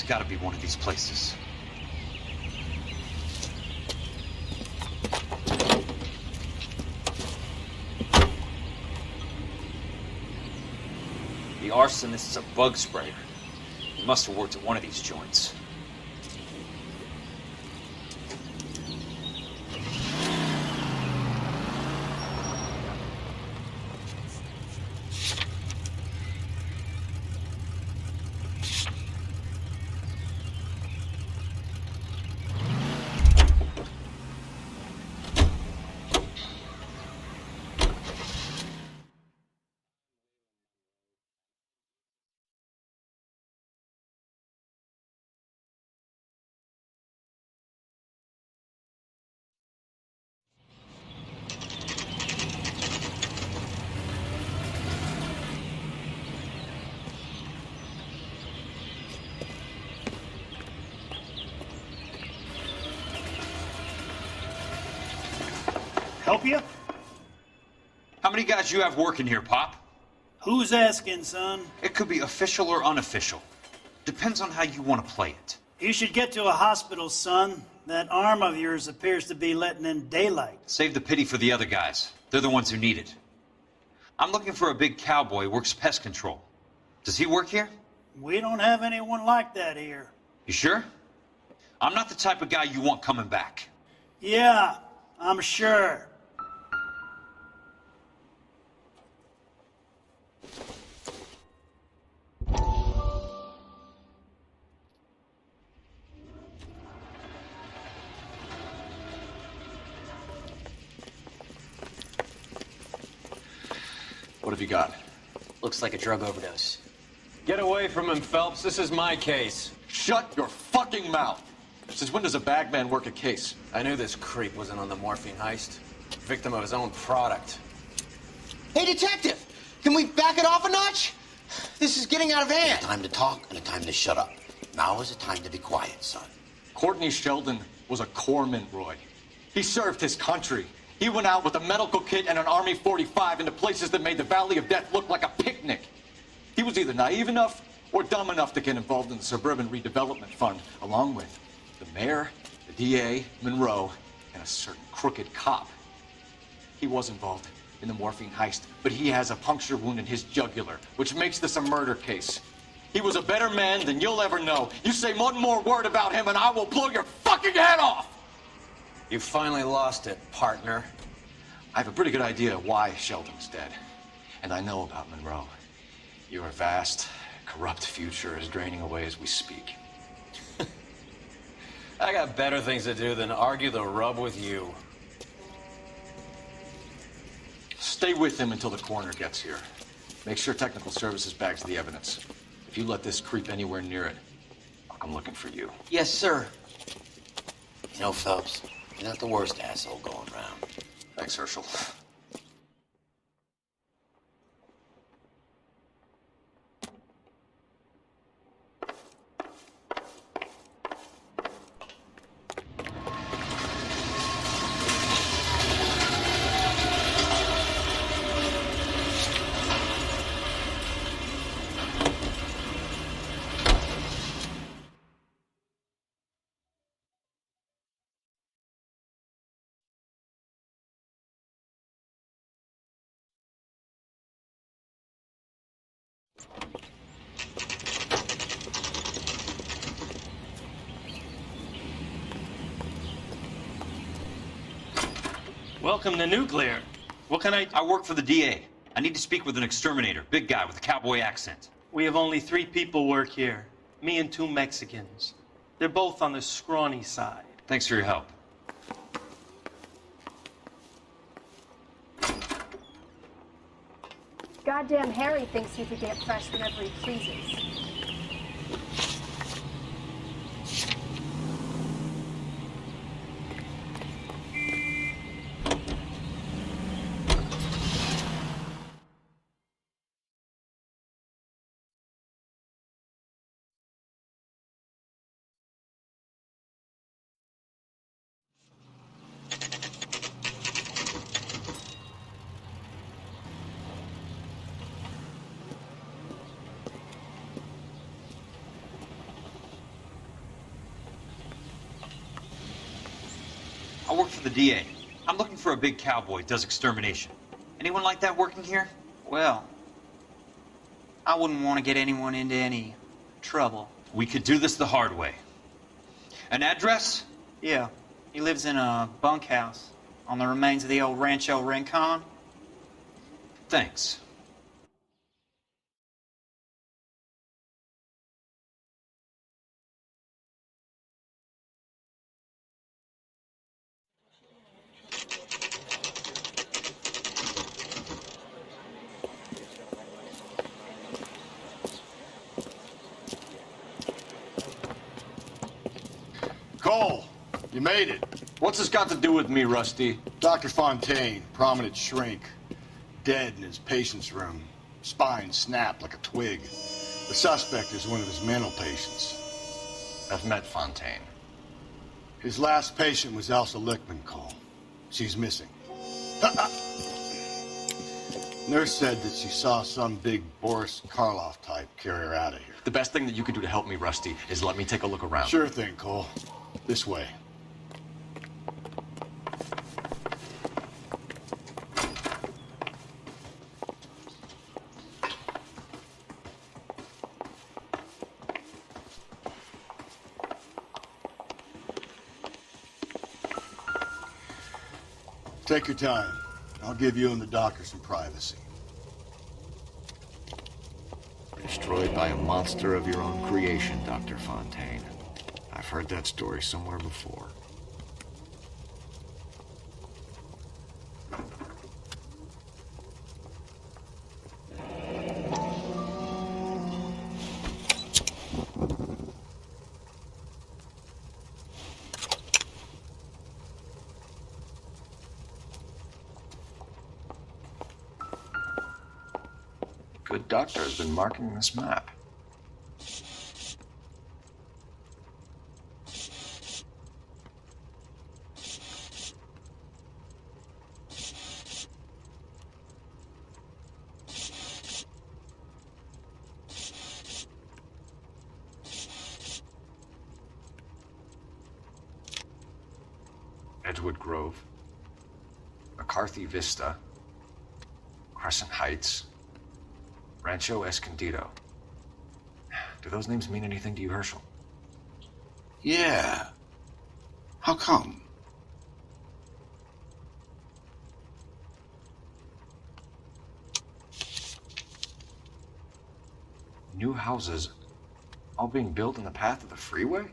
It's gotta be one of these places. The arsonist is a bug sprayer. He must have worked at one of these joints. Help you? How many guys you have working here, Pop? Who's asking, son? It could be official or unofficial. Depends on how you want to play it. You should get to a hospital, son. That arm of yours appears to be letting in daylight. Save the pity for the other guys. They're the ones who need it. I'm looking for a big cowboy who works pest control. Does he work here? We don't have anyone like that here. You sure? I'm not the type of guy you want coming back. Yeah, I'm sure. What have you got? Looks like a drug overdose. Get away from him, Phelps. This is my case. Shut your fucking mouth! Since when does a bagman work a case? I knew this creep wasn't on the morphine heist. Victim of his own product. Hey, detective! Can we back it off a notch? This is getting out of hand. A time to talk and a time to shut up. Now is a time to be quiet, son. Courtney Sheldon was a corpsman, Roy. He served his country. He went out with a medical kit and an Army 45 into places that made the Valley of Death look like a picnic. He was either naive enough or dumb enough to get involved in the Suburban Redevelopment Fund, along with the mayor, the DA, Monroe, and a certain crooked cop. He was involved in the morphine heist, but he has a puncture wound in his jugular, which makes this a murder case. He was a better man than you'll ever know. You say one more word about him and I will blow your fucking head off! You finally lost it, partner. I have a pretty good idea why Sheldon's dead. And I know about Monroe. Your vast, corrupt future is draining away as we speak. I got better things to do than argue the rub with you. Stay with him until the coroner gets here. Make sure technical services bags the evidence. If you let this creep anywhere near it, I'll come looking for you. Yes, sir. You know, Phelps, you're not the worst asshole going around. Thanks, Herschel. Welcome to Nuclear. What can I work for the DA. I need to speak with an exterminator, big guy with a cowboy accent. We have only 3 people work here. Me and 2 Mexicans. They're both on the scrawny side. Thanks for your help. Goddamn Harry thinks he could get fresh whenever he pleases. work for the DA. I'm looking for a big cowboy who does extermination. Anyone like that working here? Well, I wouldn't want to get anyone into any trouble. We could do this the hard way. An address? Yeah, he lives in a bunkhouse on the remains of the old Rancho Rincon. Thanks. Cole, you made it. What's this got to do with me, Rusty? Dr. Fontaine, prominent shrink, dead in his patient's room. Spine snapped like a twig. The suspect is one of his mental patients. I've met Fontaine. His last patient was Elsa Lickman, Cole. She's missing. Nurse said that she saw some big Boris Karloff type carry her out of here. The best thing that you could do to help me, Rusty, is let me take a look around. Sure thing, Cole. This way. Take your time. I'll give you and the doctor some privacy. Destroyed by a monster of your own creation, Dr. Fontaine. I've heard that story somewhere before. Good doctor has been marking this map. Edgewood Grove, McCarthy Vista, Crescent Heights, Rancho Escondido. Do those names mean anything to you, Herschel? Yeah. How come? New houses all being built in the path of the freeway?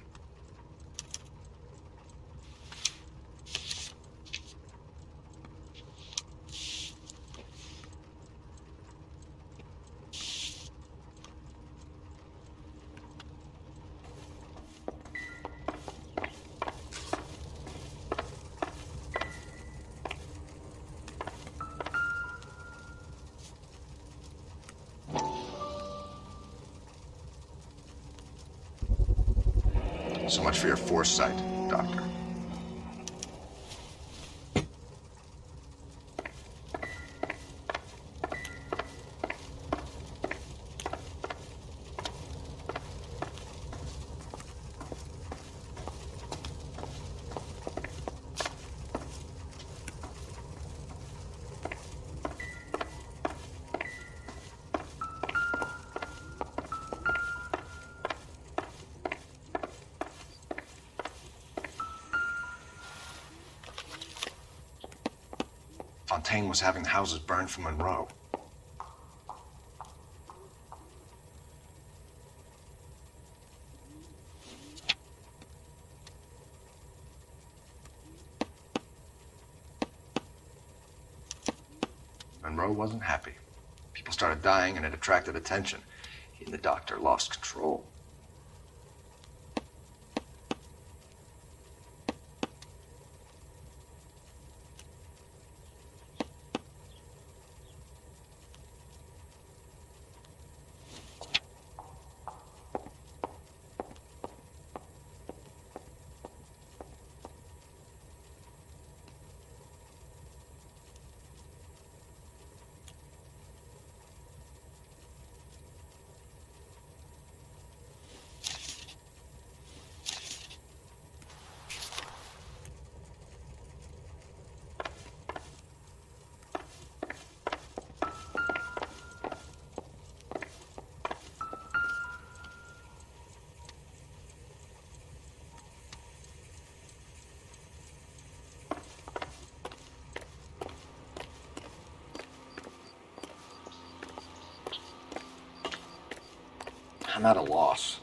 So much for your foresight, Doctor. Fontaine was having the houses burned for Monroe. Monroe wasn't happy. People started dying and it attracted attention. He and the doctor lost control. I'm at a loss.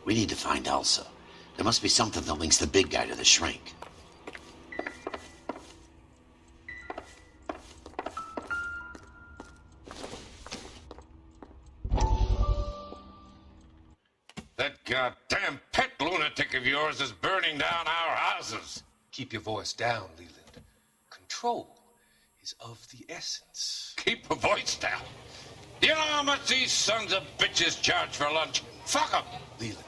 We need to find Elsa. There must be something that links the big guy to the shrink. That goddamn pet lunatic of yours is burning down our houses. Keep your voice down, Leland. Control is of the essence. Keep your voice down. Do you know how much these sons of bitches charge for lunch? Fuck 'em. Leland,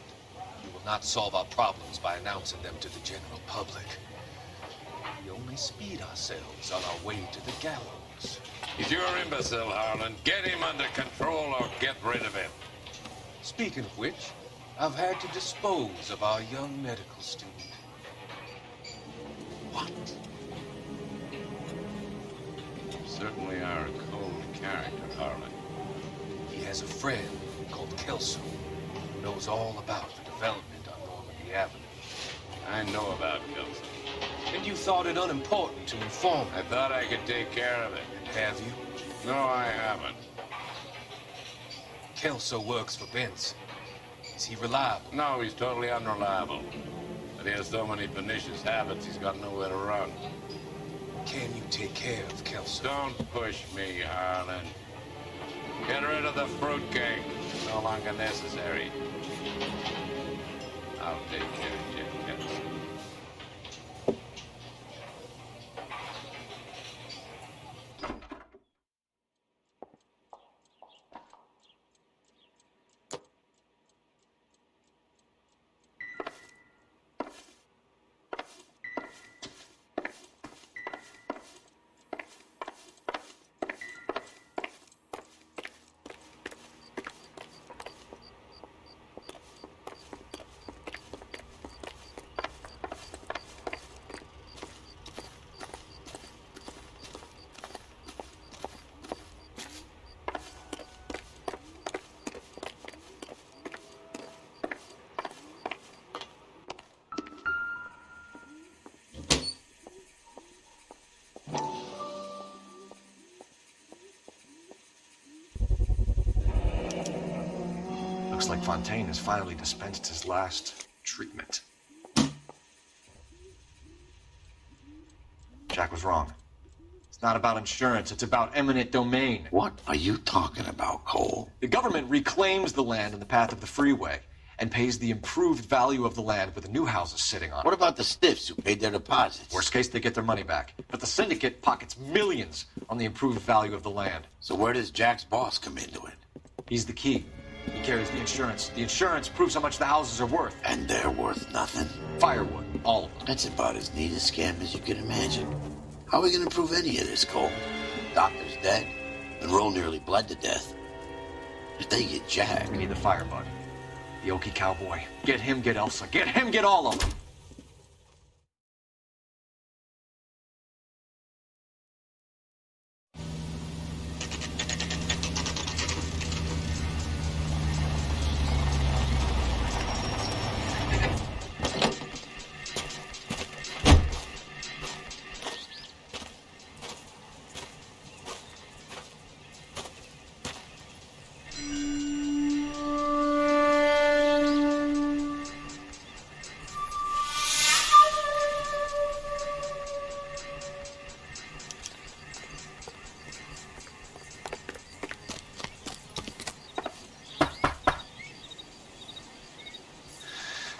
we will not solve our problems by announcing them to the general public. We only speed ourselves on our way to the gallows. He's your imbecile, Harlan. Get him under control or get rid of him. Speaking of which, I've had to dispose of our young medical student. What? You certainly are a cold character, Harlan. He has a friend called Kelso who knows all about the development on Normandy Avenue. I know about Kelso. And you thought it unimportant to inform him. I thought I could take care of it. Have you? No, I haven't. Kelso works for Benson. Is he reliable? No, he's totally unreliable. But he has so many pernicious habits, he's got nowhere to run. Can you take care of Kelso? Don't push me, Harlan. Get rid of the fruitcake. It's no longer necessary. I'll take care of Jim Kelso. Looks like Fontaine has finally dispensed his last treatment. Jack was wrong. It's not about insurance, it's about eminent domain. What are you talking about, Cole? The government reclaims the land in the path of the freeway and pays the improved value of the land with the new houses sitting on it. What about the stiffs who paid their deposits? Worst case, they get their money back. But the syndicate pockets millions on the improved value of the land. So where does Jack's boss come into it? He's the key. He carries the insurance. The insurance proves how much the houses are worth. And they're worth nothing? Firewood, all of them. That's about as neat a scam as you can imagine. How are we going to prove any of this, Cole? Doctor's dead. Monroe nearly bled to death. If they get Jack... We need the firebud. The Okie cowboy. Get him, get Elsa. Get him, get all of them.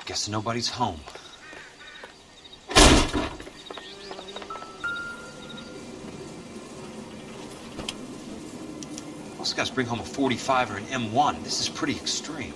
Guess nobody's home. Most guys bring home a 45 or an M1. This is pretty extreme.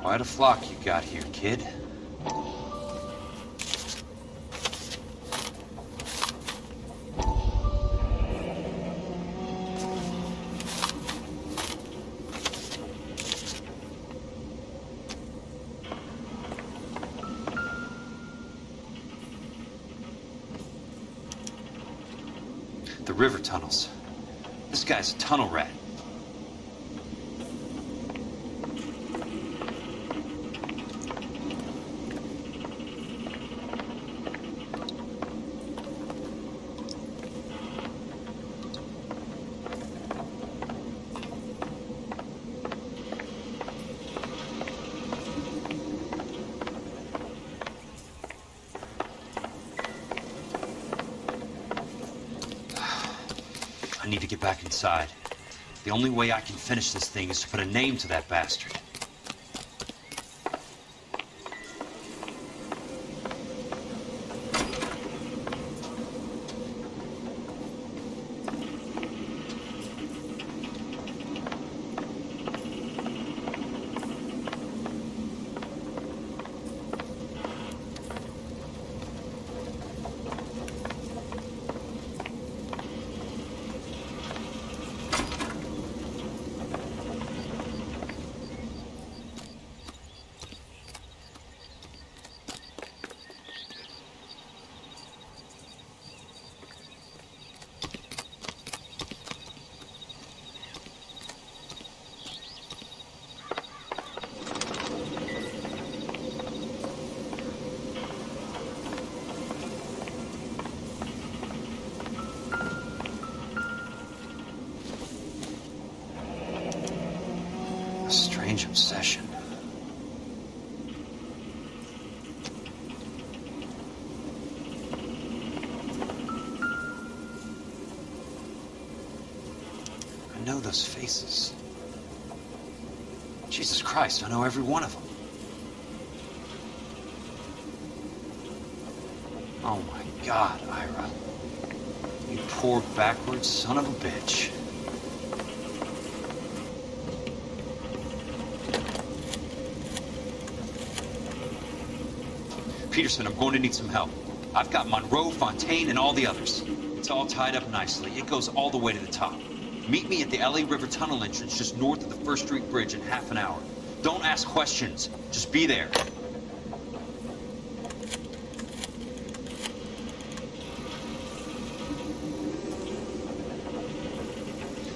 Quite a flock you got here, kid. The river tunnels. This guy's a tunnel rat. I need to get back inside. The only way I can finish this thing is to put a name to that bastard. A strange obsession. I know those faces. Jesus Christ, I know every one of them. Oh my God, Ira. You poor backwards son of a bitch. Peterson, I'm going to need some help. I've got Monroe, Fontaine, and all the others. It's all tied up nicely. It goes all the way to the top. Meet me at the LA River Tunnel entrance just north of the First Street Bridge in half an hour. Don't ask questions. Just be there.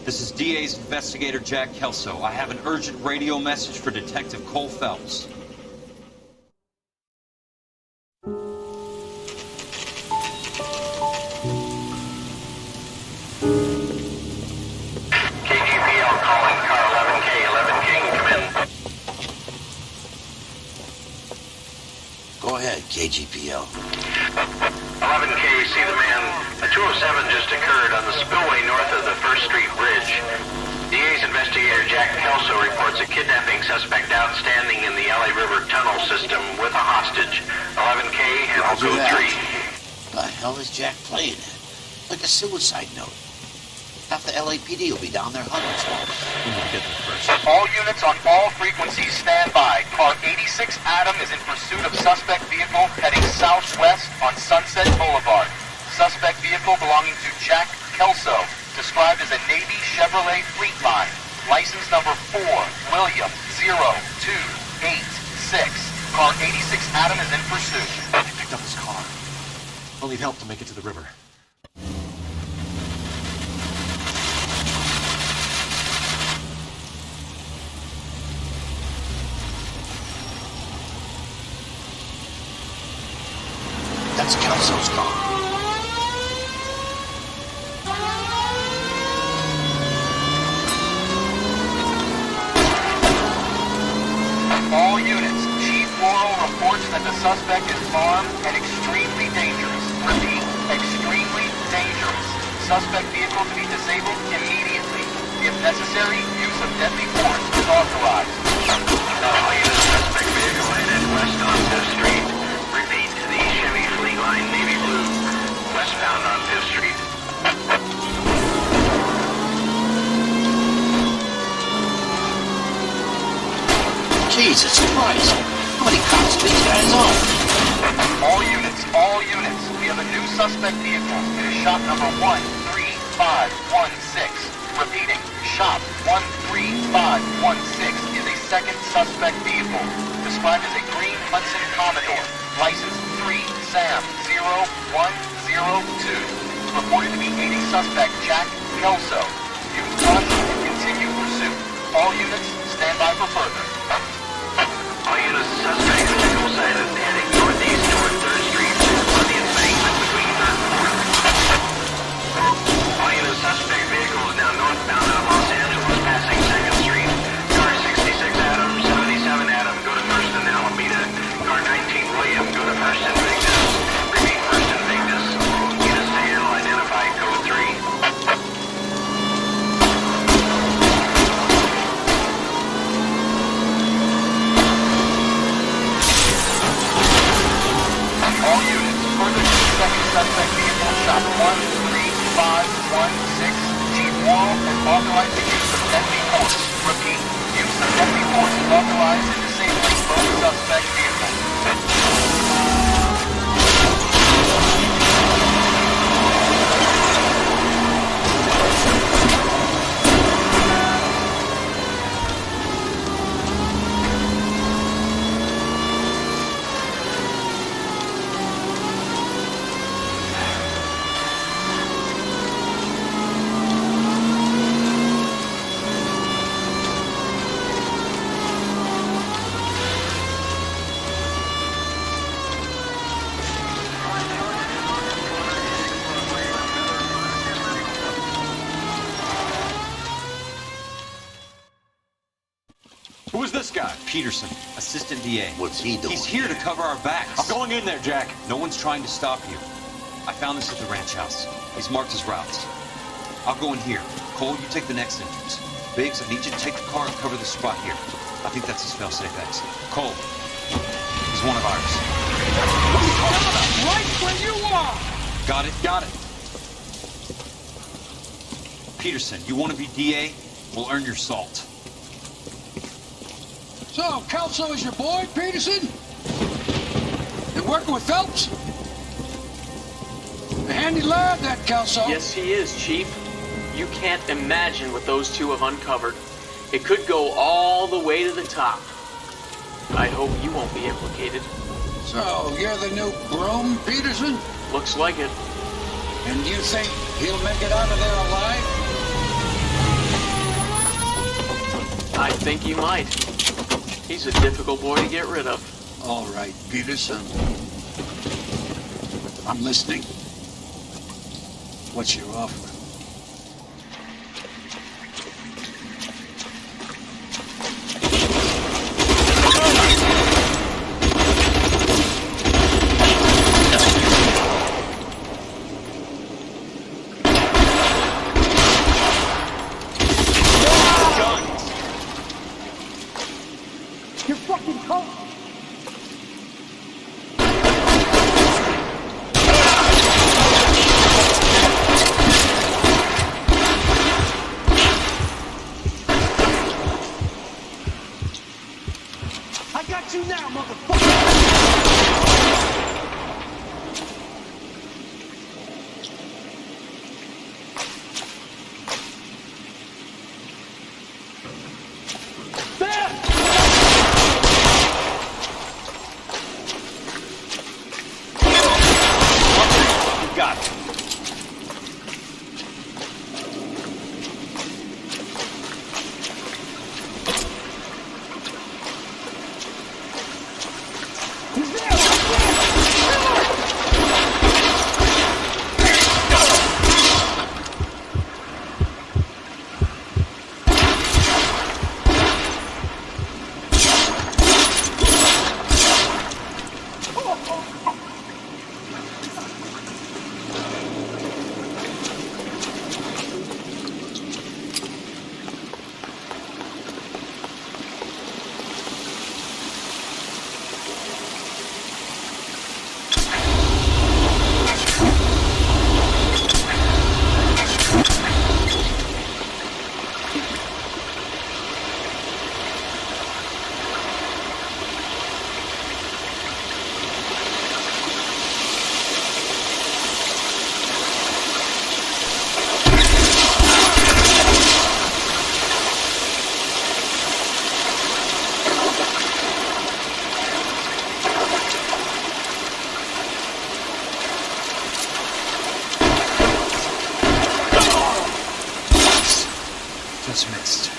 This is DA's investigator Jack Kelso. I have an urgent radio message for Detective Cole Phelps. KGPL. 11K, see the man. A 207 just occurred on the spillway north of the First Street Bridge. DA's investigator Jack Kelso reports a kidnapping suspect outstanding in the LA River tunnel system with a hostage. 11K, handle code 3. The hell is Jack playing at? Like a suicide note. Half the LAPD will be down there hunting for him. We need to get there first. All units on all frequencies stand by. Car 86 Adam is in pursuit of suspect vehicle heading southwest on Sunset Boulevard. Suspect vehicle belonging to Jack Kelso, described as a Navy Chevrolet Fleetline. License number 4, William 0286. Car 86 Adam is in pursuit. They picked up his car. We'll need help to make it to the river. That's Kelso's car. All units, Chief Laurel reports that the suspect is armed and extremely dangerous. Repeat, extremely dangerous. Suspect vehicle to be disabled immediately. If necessary, use of deadly force is authorized. All units, suspect vehicle headed west on 5th Street. Repeat, the Chevy Fleetline Navy Blue, westbound on 5th Street. Jesus Christ! How many cops do these guys own? All units. We have a new suspect vehicle. It is shop number 13516. Repeating, shop 13516 is a second suspect vehicle, described as a green Hudson Commodore, license 3SAM0102. Reported to be aiding suspect Jack Kelso. Use caution and continue pursuit. All units, stand by for further. All units, suspect vehicle sighted heading northeast toward 3rd Street on the embankment between 3rd and 4th. All units, suspect vehicle is now northbound out of Los Angeles, passing 2nd Street. Car 66 Adam, 77 Adam, go to 1st and Alameda. Car 19 William, go to 1st and Vignes. Repeat 1st and Vignes. Units to handle, identify code 3. All units, further to the second suspect vehicle, shop 13516. Chief Wall has authorized the use of deadly force. Repeat, use of deadly force is authorized in disabling both suspect vehicles. Who is this guy? Peterson, assistant DA. What's he doing? He's here to cover our backs. I'm going in there, Jack. No one's trying to stop you. I found this at the ranch house. He's marked his routes. I'll go in here. Cole, you take the next entrance. Biggs, I need you to take the car and cover the spot here. I think that's his fail-safe exit. Cole, he's one of ours. Right where you are! Got it? Got it. Peterson, you want to be DA? We'll earn your salt. So, Kelso is your boy, Peterson? Been working with Phelps? A handy lad, that Kelso. Yes, he is, Chief. You can't imagine what those two have uncovered. It could go all the way to the top. I hope you won't be implicated. So, you're the new broom, Peterson? Looks like it. And you think he'll make it out of there alive? I think he might. He's a difficult boy to get rid of. All right, Peterson. I'm listening. What's your offer? Your fucking coat! I got you now, motherfucker! Got it. Reports mixed.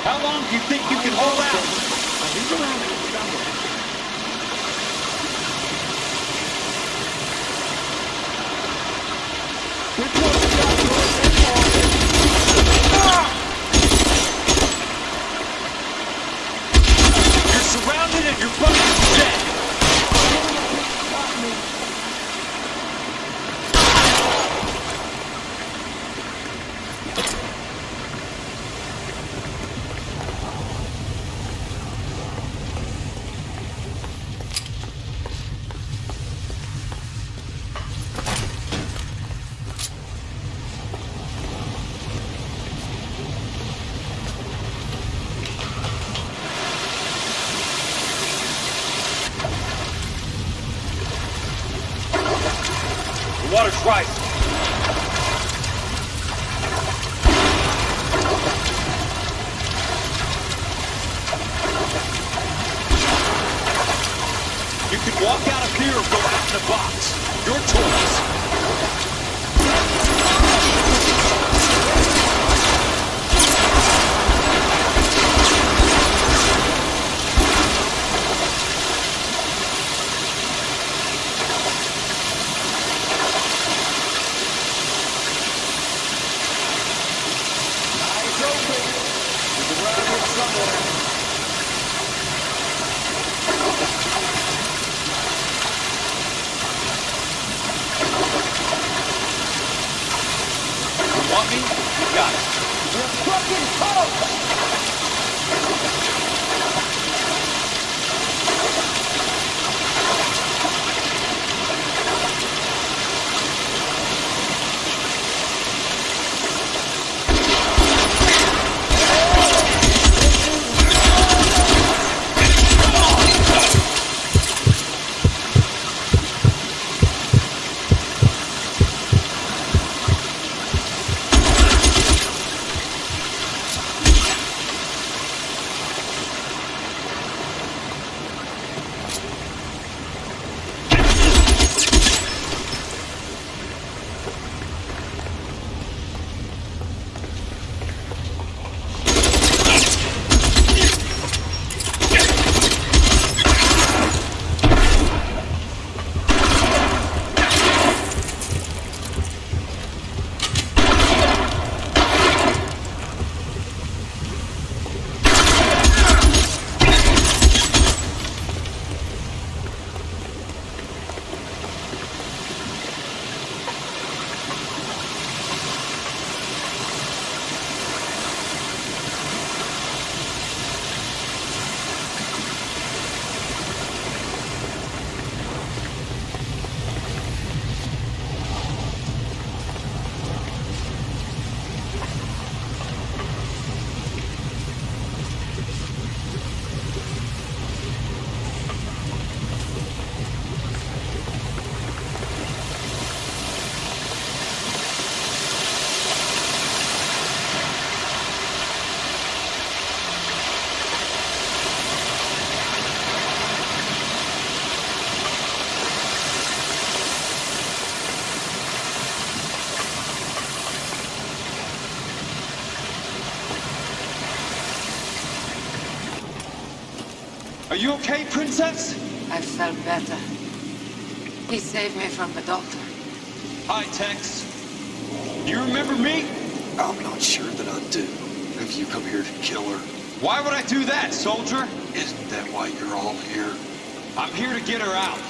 How long do you think you can hold out? You're surrounded and your buddy's dead. The water's rising. You can walk out of here or go out in the box. Your choice. Are you okay, Princess? I felt better. He saved me from the doctor. Hi, Tex. Do you remember me? I'm not sure that I do. Have you come here to kill her? Why would I do that, soldier? Isn't that why you're all here? I'm here to get her out.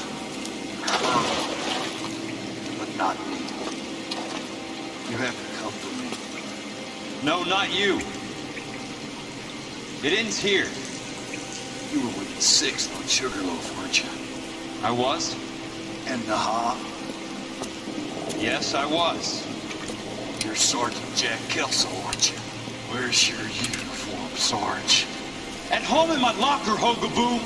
But not me. You haven't come for me. No, not you. It ends here. You were with the 6th on Sugarloaf, weren't you? I was? And Naha? Yes, I was. You're Sergeant Jack Kelso, aren't you? Where's your uniform, Sarge? At home in my locker, Hogaboom.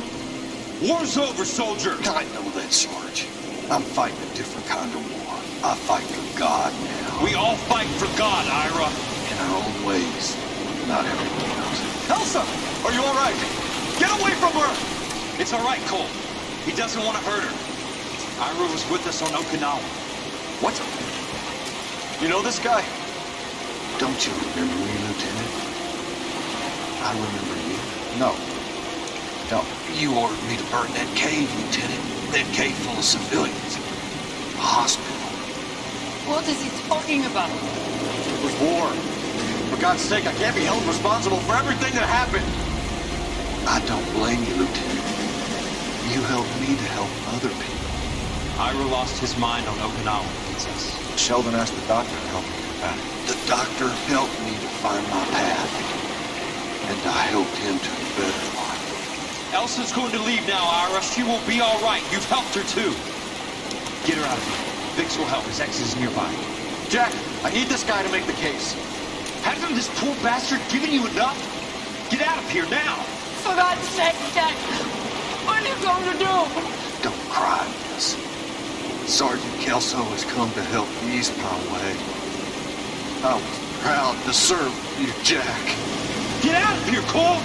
War's over, soldier. I know that, Sarge. I'm fighting a different kind of war. I fight for God now. We all fight for God, Ira. In our own ways. Not everyone knows it. Elsa, are you all right? Get away from her! It's all right, Cole. He doesn't want to hurt her. Ira was with us on Okinawa. What? You know this guy? Don't you remember me, Lieutenant? I remember you. No. Don't. You ordered me to burn that cave, Lieutenant. That cave full of civilians. A hospital. What is he talking about? It was war. For God's sake, I can't be held responsible for everything that happened. I don't blame you, Lieutenant. You helped me to help other people. Ira lost his mind on Okinawa, Princess. Sheldon asked the doctor to help me get back. The doctor helped me to find my path. And I helped him to a better life. Elsa's going to leave now, Ira. She will be all right. You've helped her, too. Get her out of here. Vix will help. His ex is nearby. Jack, I need this guy to make the case. Hasn't this poor bastard given you enough? Get out of here now. For God's sake, Jack! What are you going to do? Don't cry, miss. Sergeant Kelso has come to help ease my way. I was proud to serve you, Jack. Get out of here, Cole!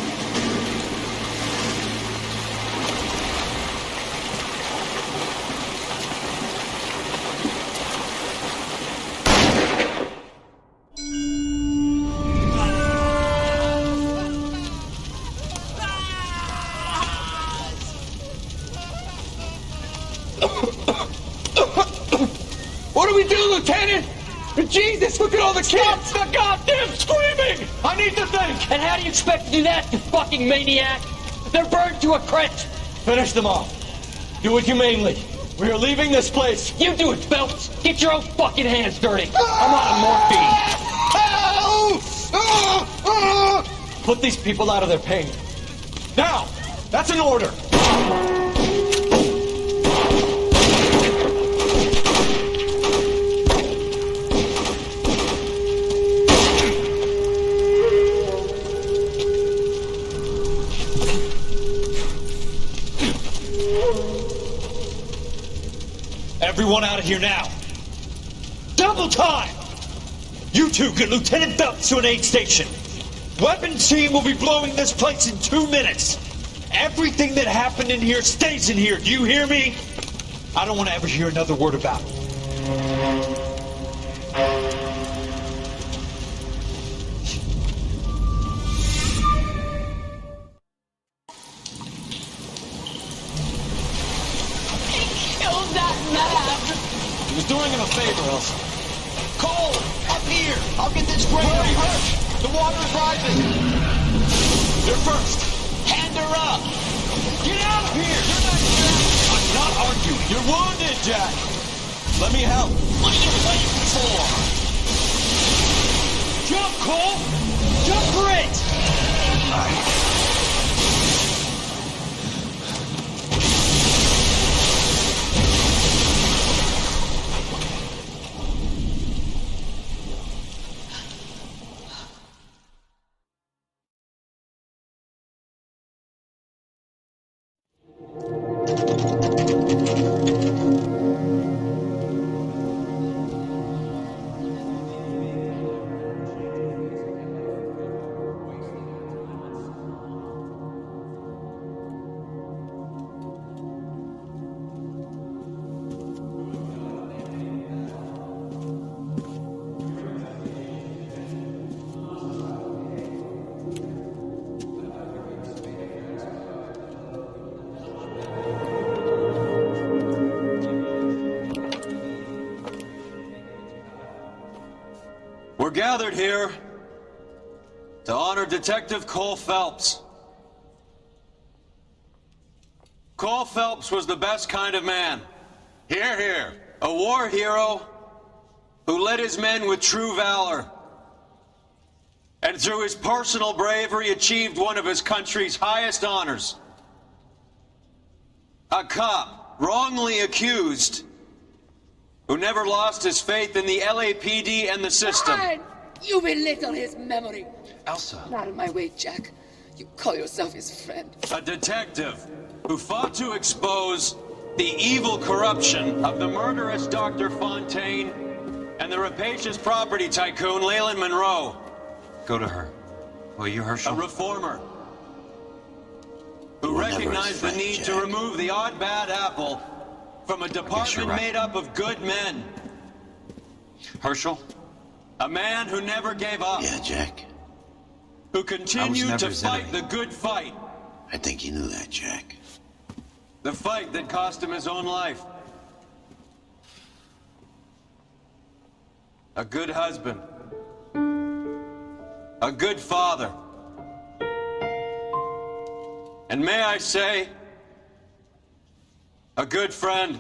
What do we do, Lieutenant? Jesus, look at all the kids! Stop the goddamn screaming! I need to think! And how do you expect to do that, you fucking maniac? They're burned to a crisp! Finish them off. Do it humanely. We are leaving this place. You do it, Phelps! Get your own fucking hands dirty! I'm out of morphine! Put these people out of their pain. Now! That's an order! Everyone out of here now. Double time! You two get Lieutenant Phelps to an aid station. Weapons team will be blowing this place in 2 minutes. Everything that happened in here stays in here. Do you hear me? I don't want to ever hear another word about it. He was doing him a favor, Elsa. Cole, up here. I'll get this crate over. The water's rising. You're first. Hand her up. Get out of here! I'm not arguing. You're wounded, Jack. Let me help. What are you waiting for? Jump, Cole! Jump for it! gathered here to honor Detective Cole Phelps. Cole Phelps was the best kind of man. Hear, hear. A war hero who led his men with true valor. And through his personal bravery achieved one of his country's highest honors. A cop, wrongly accused, who never lost his faith in the LAPD and the system. Fine. You belittle his memory. Elsa. Not in my way, Jack. You call yourself his friend. A detective who fought to expose the evil corruption of the murderous Dr. Fontaine and the rapacious property tycoon Leland Monroe. Go to her. Will you, Herschel? A reformer who recognized the need to remove the odd bad apple from a department made up of good men. Herschel? A man who never gave up. Yeah, Jack. Who continued to fight enemy. the good fight. I think you knew that, Jack. The fight that cost him his own life. A good husband. A good father. And may I say, a good friend.